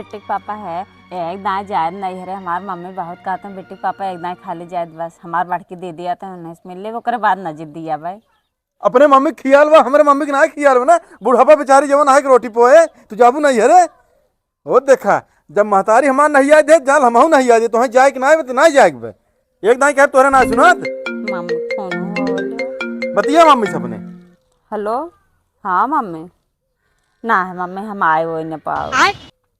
बिट्टी के पापा है एक दाएँ जायद नहीं है रे। हमार मम्मी बहुत कहते हैं बिट्टी के पापा एक दाएँ खाली जायद बस हमार बढ़ के दे दिया था उन्हें मिल ले वो करे बाद न जिद दिया भाई। अपने मम्मी खियाल बा हमारे मम्मी के ना खियाल बा ना बुढ़ापा बेचारी जवन है रोटी पोए तू जाबू नहीं है रे। वो देखा जब महतारी हमार नहीं आए दे जाल हमहू नहीं आए तो जाए कि ना तो ना जाए बे एक दाई कह तोरा ना सुनत मम्मी फोन हो बतिया मम्मी सबने। हेलो हाँ मम्मी ना है मम्मी हम आए हो न पाओ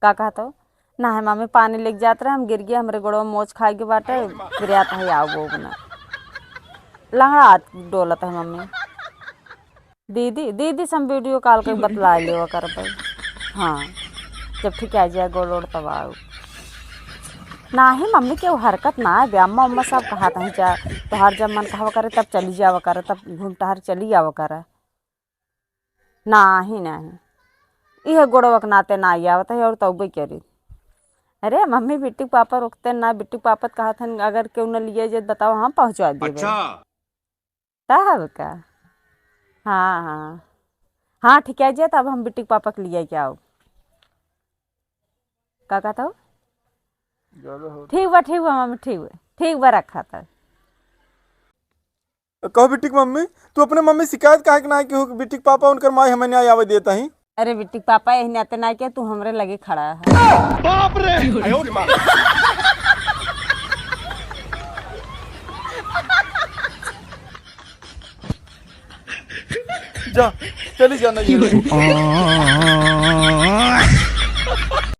का कहता हो ना है मम्मी पानी लेके जाते रहे हम गिर गए हमारे गोड़ों में मोच खाए के बाटे फिर आता है आओ वो बना लंगड़ा डोलत है मम्मी। दीदी दीदी से हम वीडियो कॉल कर बतला लियो कर भाई। हाँ जब ठीक आ जाए गोड़ ओड़ तब आओ ना ही मम्मी के वो हरकत ना है अम्मा उम्मा सब कहा था जा तो हर जब मन कहा करे तब चली जावा करे तब घूम टहर चली आवा करे ना ही यह गोड़वक नाते ना आवत है और तब करी। अरे मम्मी बिट्टी पापा रुकते ना बिट्टी पापा कहा था अगर क्यों न लिए जे बताओ हम पहुँचा देवे। अच्छा तब का हाँ हाँ ठीक है जे तब हम बिट्टी पापा के लिए क्या आओ का कहता हो ठीक बा मम्मी ठीक बा रखा था। कहो बिट्टी की मम्मी तू अपने मम्मी शिकायत काहे के ना कि बिट्टी के पापा उनकर माई हमें न्याय आवे देता ही। अरे बिट्टी पापा यही नाते ना क्या तू हमरे लगे खड़ा है। बाप रे जा चली जाना ये